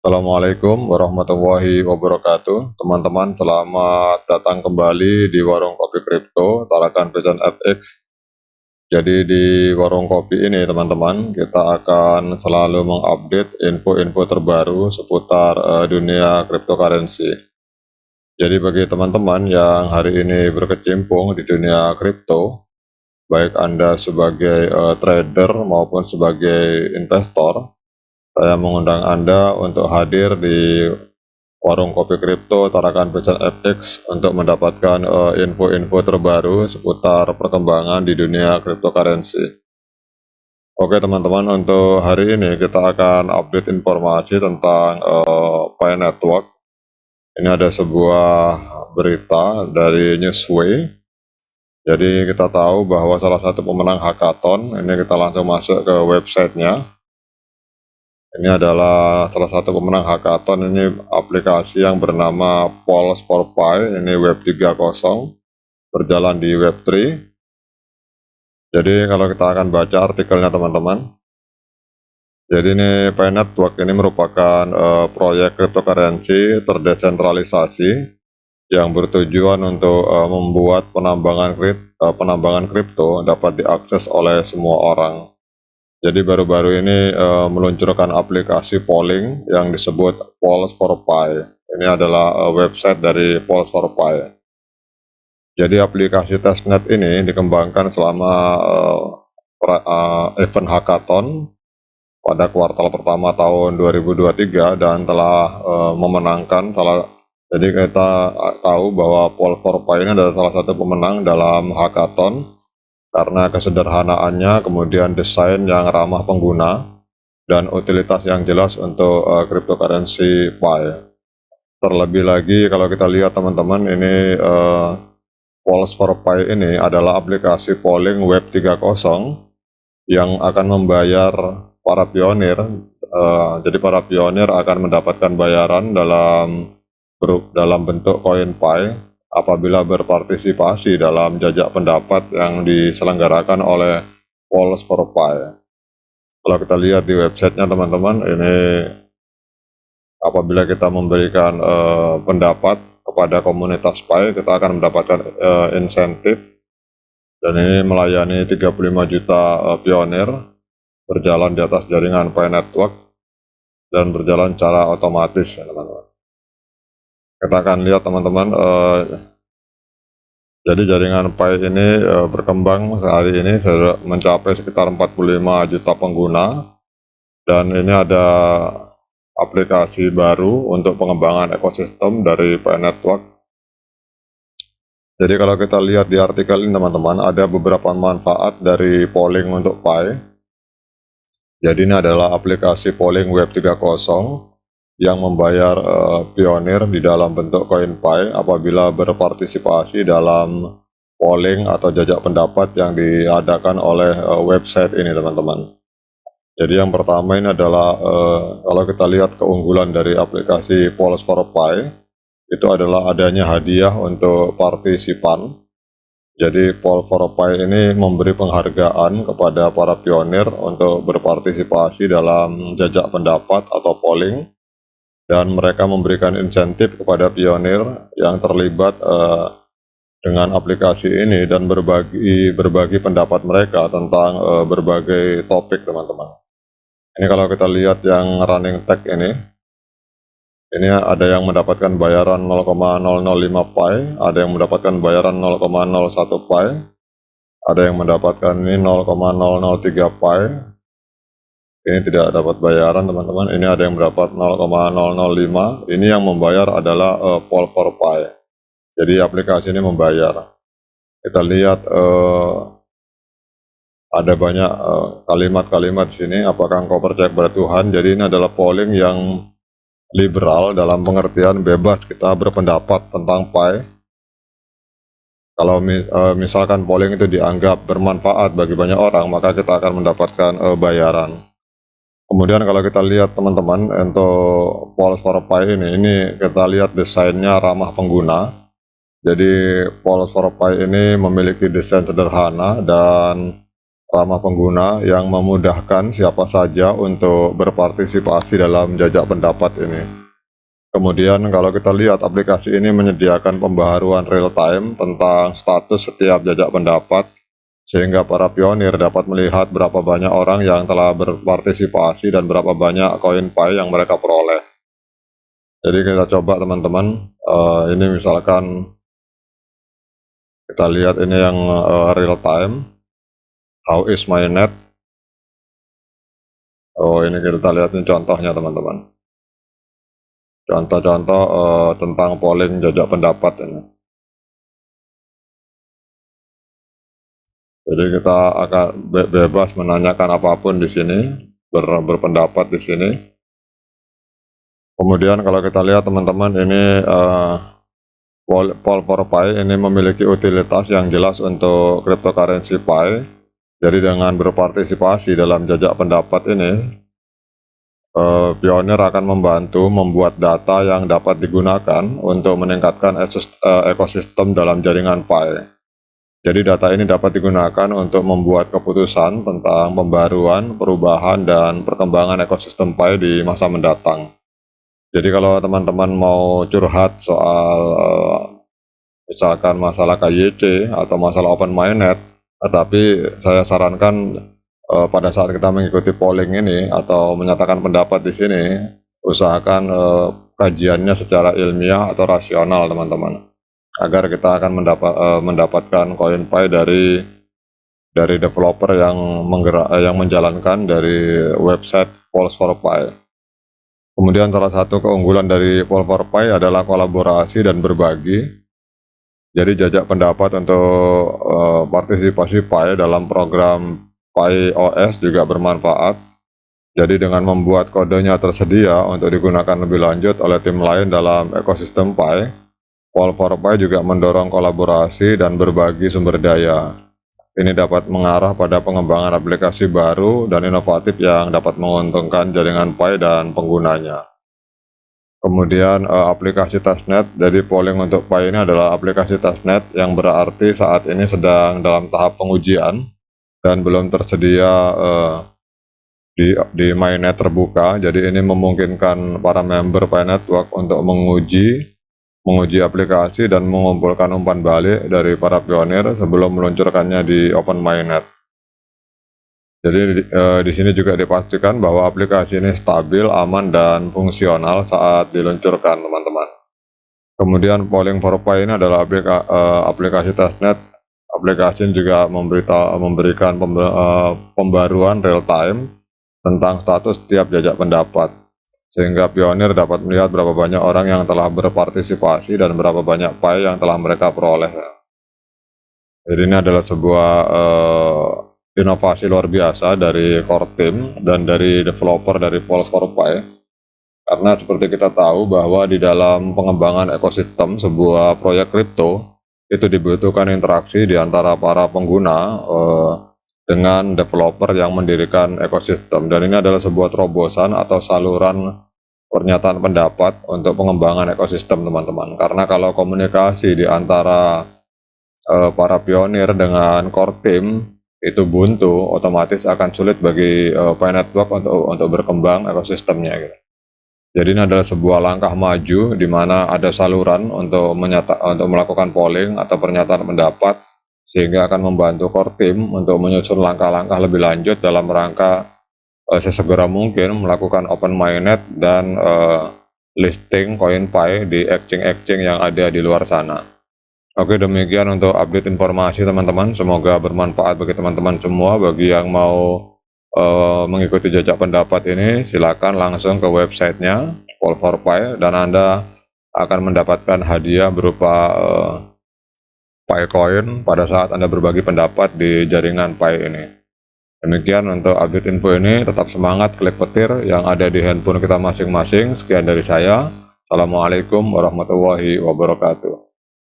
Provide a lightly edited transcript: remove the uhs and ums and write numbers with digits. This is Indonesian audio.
Assalamualaikum warahmatullahi wabarakatuh. Teman-teman, selamat datang kembali di Warung Kopi Kripto, Tarakan Pesan FX. Jadi di Warung Kopi ini, teman-teman, kita akan selalu mengupdate info-info terbaru seputar dunia cryptocurrency. Jadi bagi teman-teman yang hari ini berkecimpung di dunia kripto, baik Anda sebagai trader maupun sebagai investor, saya mengundang Anda untuk hadir di Warung Kopi Kripto Tarakan Pesan FX untuk mendapatkan info-info terbaru seputar perkembangan di dunia cryptocurrency. Oke teman-teman, untuk hari ini kita akan update informasi tentang Pi Network. Ini ada sebuah berita dari Newsway. Jadi kita tahu bahwa salah satu pemenang hackathon, ini kita langsung masuk ke websitenya. Ini adalah salah satu pemenang hackathon, ini aplikasi yang bernama Polls for Pi, ini Web 3.0, berjalan di Web 3. Jadi kalau kita akan baca artikelnya teman-teman, jadi ini Pi Network ini merupakan proyek cryptocurrency terdesentralisasi yang bertujuan untuk membuat penambangan kripto dapat diakses oleh semua orang. Jadi baru-baru ini meluncurkan aplikasi polling yang disebut Polls for Pi. Ini adalah website dari Polls for Pi. Jadi aplikasi testnet ini dikembangkan selama event hackathon pada kuartal pertama tahun 2023 dan telah memenangkan jadi kita tahu bahwa Polls for Pi ini adalah salah satu pemenang dalam hackathon karena kesederhanaannya, kemudian desain yang ramah pengguna, dan utilitas yang jelas untuk cryptocurrency Pi. Terlebih lagi kalau kita lihat teman-teman, ini Polls for Pi ini adalah aplikasi polling Web 3.0 yang akan membayar para pionir. Jadi para pionir akan mendapatkan bayaran dalam bentuk koin Pi apabila berpartisipasi dalam jajak pendapat yang diselenggarakan oleh Polls for Pi. Kalau kita lihat di websitenya teman-teman, ini apabila kita memberikan pendapat kepada komunitas Pi, kita akan mendapatkan insentif, dan ini melayani 35 juta pionir berjalan di atas jaringan Pi Network dan berjalan secara otomatis ya teman-teman. Kita akan lihat teman-teman, jadi jaringan Pi ini berkembang hari ini mencapai sekitar 45 juta pengguna, dan ini ada aplikasi baru untuk pengembangan ekosistem dari Pi Network. Jadi kalau kita lihat di artikel ini teman-teman, ada beberapa manfaat dari polling untuk Pi. Jadi ini adalah aplikasi polling Web 3.0 yang membayar pionir di dalam bentuk koin Pi apabila berpartisipasi dalam polling atau jajak pendapat yang diadakan oleh website ini teman-teman. Jadi yang pertama ini adalah kalau kita lihat keunggulan dari aplikasi Polls for Pi, itu adalah adanya hadiah untuk partisipan. Jadi Polls for Pi ini memberi penghargaan kepada para pionir untuk berpartisipasi dalam jajak pendapat atau polling, dan mereka memberikan insentif kepada pionir yang terlibat dengan aplikasi ini dan berbagi pendapat mereka tentang berbagai topik teman-teman. Ini kalau kita lihat yang running tag ini ada yang mendapatkan bayaran 0,005 Pi, ada yang mendapatkan bayaran 0,01 Pi, ada yang mendapatkan ini 0,003 Pi. Ini tidak dapat bayaran teman-teman, ini ada yang mendapat 0,005, ini yang membayar adalah Polls for Pi. Jadi aplikasi ini membayar. Kita lihat ada banyak kalimat-kalimat di sini, apakah engkau percaya kepada Tuhan. Jadi ini adalah polling yang liberal dalam pengertian bebas kita berpendapat tentang Pi. Kalau misalkan polling itu dianggap bermanfaat bagi banyak orang, maka kita akan mendapatkan bayaran. Kemudian kalau kita lihat teman-teman untuk Polls for Pi ini kita lihat desainnya ramah pengguna. Jadi Polls for Pi ini memiliki desain sederhana dan ramah pengguna yang memudahkan siapa saja untuk berpartisipasi dalam jajak pendapat ini. Kemudian kalau kita lihat aplikasi ini menyediakan pembaharuan real time tentang status setiap jajak pendapat, sehingga para pionir dapat melihat berapa banyak orang yang telah berpartisipasi dan berapa banyak koin Pi yang mereka peroleh. Jadi kita coba teman-teman, ini misalkan kita lihat ini yang real time, how is my net. Oh, ini kita lihat ini contohnya teman-teman. Contoh-contoh tentang polling jajak pendapat ini. Jadi kita akan bebas menanyakan apapun di sini, berpendapat di sini. Kemudian kalau kita lihat teman-teman ini Pol4Pi ini memiliki utilitas yang jelas untuk cryptocurrency Pi. Jadi dengan berpartisipasi dalam jajak pendapat ini, pionir akan membantu membuat data yang dapat digunakan untuk meningkatkan ekosistem dalam jaringan Pi. Jadi data ini dapat digunakan untuk membuat keputusan tentang pembaruan, perubahan, dan perkembangan ekosistem Pi di masa mendatang. Jadi kalau teman-teman mau curhat soal misalkan masalah KYC atau masalah open mainnet, tetapi saya sarankan pada saat kita mengikuti polling ini atau menyatakan pendapat di sini, usahakan kajiannya secara ilmiah atau rasional teman-teman, agar kita akan mendapatkan koin Pi dari developer yang menjalankan dari website Pol4Pi. Kemudian salah satu keunggulan dari Pol4Pi adalah kolaborasi dan berbagi. Jadi jajak pendapat untuk partisipasi Pi dalam program Pi OS juga bermanfaat. Jadi dengan membuat kodenya tersedia untuk digunakan lebih lanjut oleh tim lain dalam ekosistem Pi, Pol4Pi juga mendorong kolaborasi dan berbagi sumber daya. Ini dapat mengarah pada pengembangan aplikasi baru dan inovatif yang dapat menguntungkan jaringan Pi dan penggunanya. Kemudian aplikasi testnet, jadi polling untuk Pi ini adalah aplikasi testnet yang berarti saat ini sedang dalam tahap pengujian dan belum tersedia di mainnet terbuka. Jadi ini memungkinkan para member Pi Network untuk menguji aplikasi dan mengumpulkan umpan balik dari para pionir sebelum meluncurkannya di open mainnet. Jadi di sini juga dipastikan bahwa aplikasi ini stabil, aman, dan fungsional saat diluncurkan teman-teman. Kemudian Polling4Pi ini adalah aplikasi testnet. Aplikasi ini juga memberikan pembaruan real time tentang status setiap jajak pendapat, sehingga pionir dapat melihat berapa banyak orang yang telah berpartisipasi dan berapa banyak Pi yang telah mereka peroleh. Jadi ini adalah sebuah inovasi luar biasa dari core team dan dari developer dari Pol4Pi, karena seperti kita tahu bahwa di dalam pengembangan ekosistem sebuah proyek kripto itu dibutuhkan interaksi di antara para pengguna dengan developer yang mendirikan ekosistem, dan ini adalah sebuah terobosan atau saluran pernyataan pendapat untuk pengembangan ekosistem teman-teman. Karena kalau komunikasi di antara para pionir dengan core team itu buntu, otomatis akan sulit bagi Pi Network untuk berkembang ekosistemnya gitu. Jadi ini adalah sebuah langkah maju di mana ada saluran untuk melakukan polling atau pernyataan pendapat, sehingga akan membantu core team untuk menyusun langkah-langkah lebih lanjut dalam rangka sesegera mungkin melakukan open mainnet dan listing koin Pi di exchange yang ada di luar sana. Oke, demikian untuk update informasi teman-teman. Semoga bermanfaat bagi teman-teman semua. Bagi yang mau mengikuti jajak pendapat ini, silakan langsung ke websitenya Pol4Pi dan Anda akan mendapatkan hadiah berupa Pi Coin pada saat Anda berbagi pendapat di jaringan Pi ini. Demikian untuk update info ini. Tetap semangat, klik petir yang ada di handphone kita masing-masing. Sekian dari saya. Assalamualaikum warahmatullahi wabarakatuh.